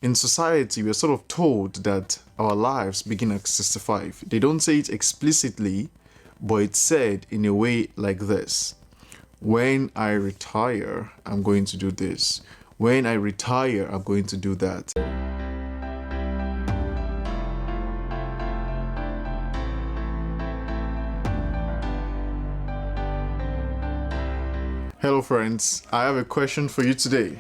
In society, we're sort of told that our lives begin at 65. They don't say it explicitly, but it's said in a way like this. When I retire, I'm going to do this. When I retire, I'm going to do that. Hello friends, I have a question for you today.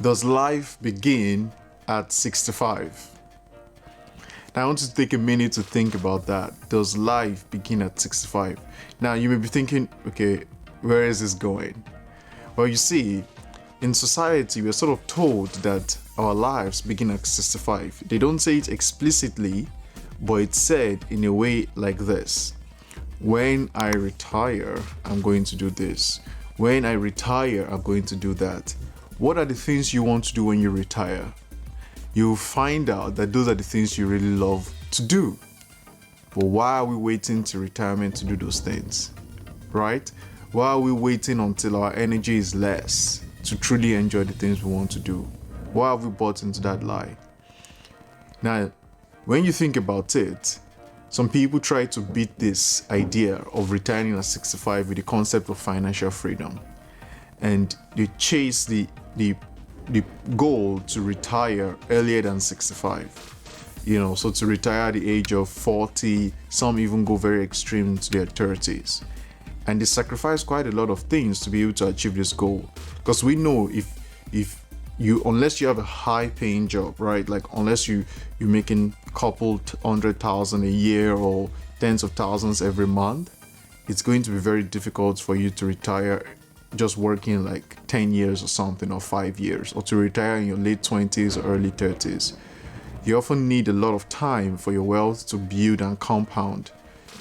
Does life begin at 65? Now I want you to take a minute to think about that. Does life begin at 65? Now you may be thinking, okay, where is this going? Well, you see, in society, we're sort of told that our lives begin at 65. They don't say it explicitly, but it's said in a way like this. When I retire, I'm going to do this. When I retire, I'm going to do that. What are the things you want to do when you retire? You'll find out that those are the things you really love to do. But why are we waiting to retirement to do those things? Right? Why are we waiting until our energy is less to truly enjoy the things we want to do? Why have we bought into that lie? Now, when you think about it, some people try to beat this idea of retiring at 65 with the concept of financial freedom. And they chase the goal to retire earlier than 65. So to retire at the age of 40, some even go very extreme to their 30s. And they sacrifice quite a lot of things to be able to achieve this goal. Because we know if you, unless you have a high paying job, right? Like unless you're making a couple 100,000 a year or tens of thousands every month, it's going to be very difficult for you to retire just working like 10 years or something, or 5 years, or to retire in your late 20s or early 30s. You often need a lot of time for your wealth to build and compound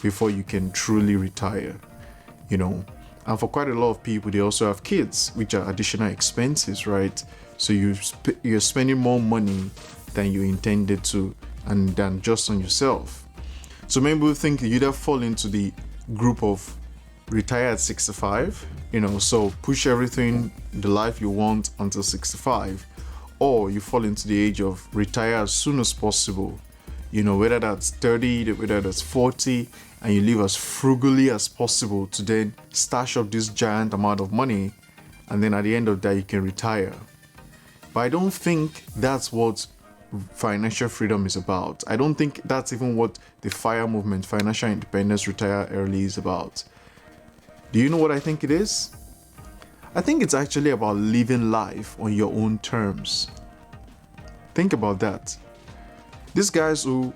before you can truly retire, And for quite a lot of people, they also have kids, which are additional expenses, right? So you're spending more money than you intended to, and than just on yourself. So many people think you either fall into the group of retire at 65, so push everything, the life you want until 65, or you fall into the age of retire as soon as possible, whether that's 30, whether that's 40, and you live as frugally as possible to then stash up this giant amount of money, and then at the end of that you can retire. But I don't think that's what financial freedom is about. I don't think that's even what the FIRE movement, financial independence, retire early, is about. Do you know what I think it is? I think it's actually about living life on your own terms. Think about that. These guys who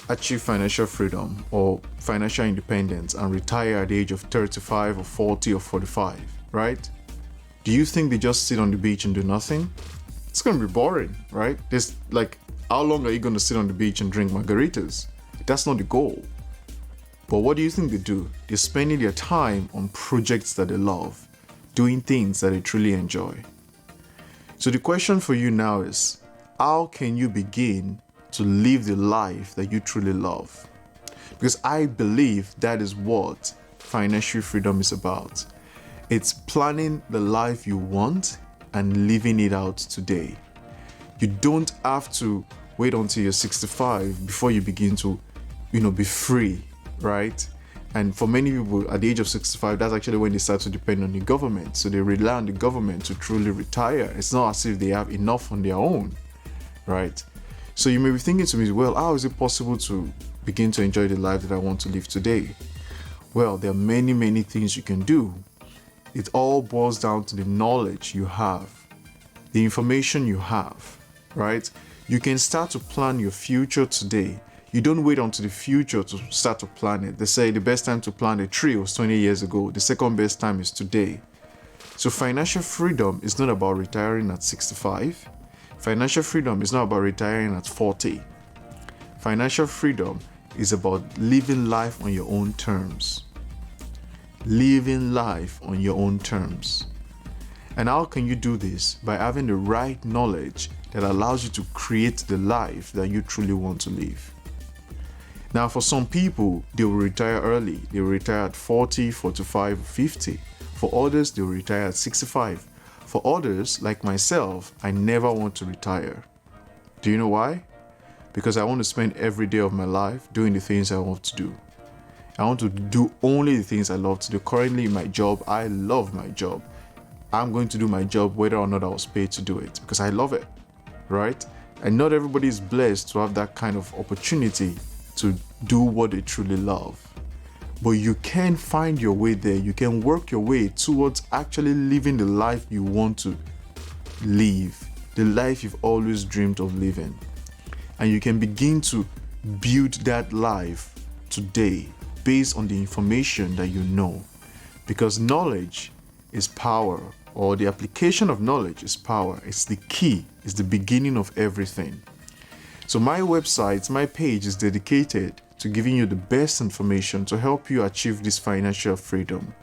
achieve financial freedom or financial independence and retire at the age of 35 or 40 or 45, right? Do you think they just sit on the beach and do nothing? It's going to be boring, right? How long are you going to sit on the beach and drink margaritas? That's not the goal. But what do you think they do? They're spending their time on projects that they love, doing things that they truly enjoy. So the question for you now is, how can you begin to live the life that you truly love? Because I believe that is what financial freedom is about. It's planning the life you want and living it out today. You don't have to wait until you're 65 before you begin to, be free, right? And for many people at the age of 65, that's actually when they start to depend on the government. So they rely on the government to truly retire. It's not as if they have enough on their own, right? So you may be thinking to me, well, how is it possible to begin to enjoy the life that I want to live today? Well, there are many, many things you can do. It all boils down to the knowledge you have, the information you have, right? You can start to plan your future today. You don't wait until the future to start to plan it. They say the best time to plant a tree was 20 years ago. The second best time is today. So financial freedom is not about retiring at 65. Financial freedom is not about retiring at 40. Financial freedom is about living life on your own terms. Living life on your own terms. And how can you do this? By having the right knowledge that allows you to create the life that you truly want to live. Now, for some people, they will retire early. They will retire at 40, 45, 50. For others, they will retire at 65. For others, like myself, I never want to retire. Do you know why? Because I want to spend every day of my life doing the things I want to do. I want to do only the things I love to do. Currently in my job, I love my job. I'm going to do my job whether or not I was paid to do it because I love it, right? And not everybody is blessed to have that kind of opportunity to do what they truly love. But you can find your way there. You can work your way towards actually living the life you want to live, the life you've always dreamed of living. And you can begin to build that life today based on the information that you know. Because knowledge is power, or the application of knowledge is power. It's the key, it's the beginning of everything. So my website, my page is dedicated to giving you the best information to help you achieve this financial freedom.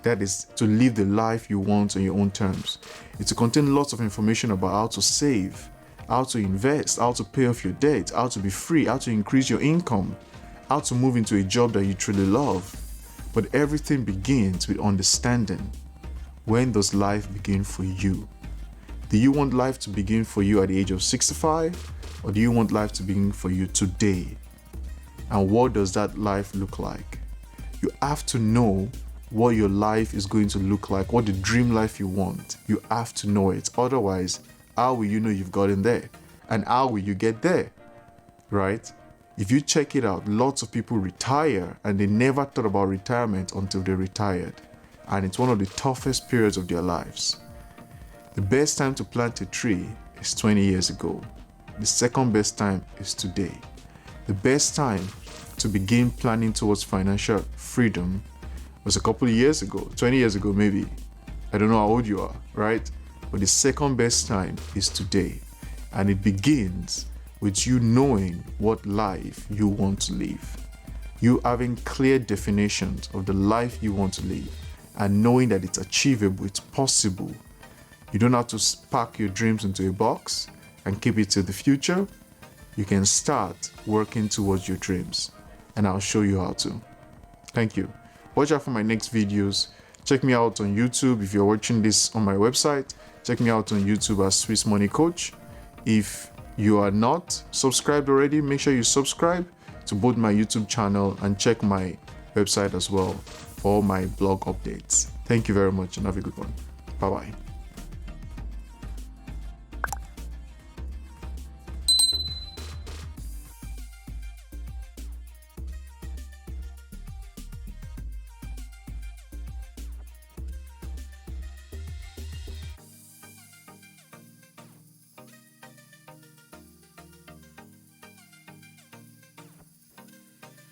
That is to live the life you want on your own terms. It will contain lots of information about how to save, how to invest, how to pay off your debt, how to be free, how to increase your income, how to move into a job that you truly love. But everything begins with understanding. When does life begin for you? Do you want life to begin for you at the age of 65? Or do you want life to begin for you today? And what does that life look like? You have to know what your life is going to look like, what the dream life you want. You have to know it. Otherwise, how will you know you've gotten there? And how will you get there? Right? If you check it out, lots of people retire and they never thought about retirement until they retired. And it's one of the toughest periods of their lives. The best time to plant a tree is 20 years ago. The second best time is today. The best time to begin planning towards financial freedom was a couple of years ago, 20 years ago maybe. I don't know how old you are, right? But the second best time is today. And it begins with you knowing what life you want to live. You having clear definitions of the life you want to live and knowing that it's achievable, it's possible. You don't have to pack your dreams into a box and keep it to the future. You can start working towards your dreams, and I'll show you how to. Thank you. Watch out for my next videos. Check me out on YouTube. If you're watching this on my website, check me out on YouTube as Swiss Money Coach. If you are not subscribed already, make sure you subscribe to both my YouTube channel and check my website as well for all my blog updates. Thank you very much and have a good one. Bye-bye.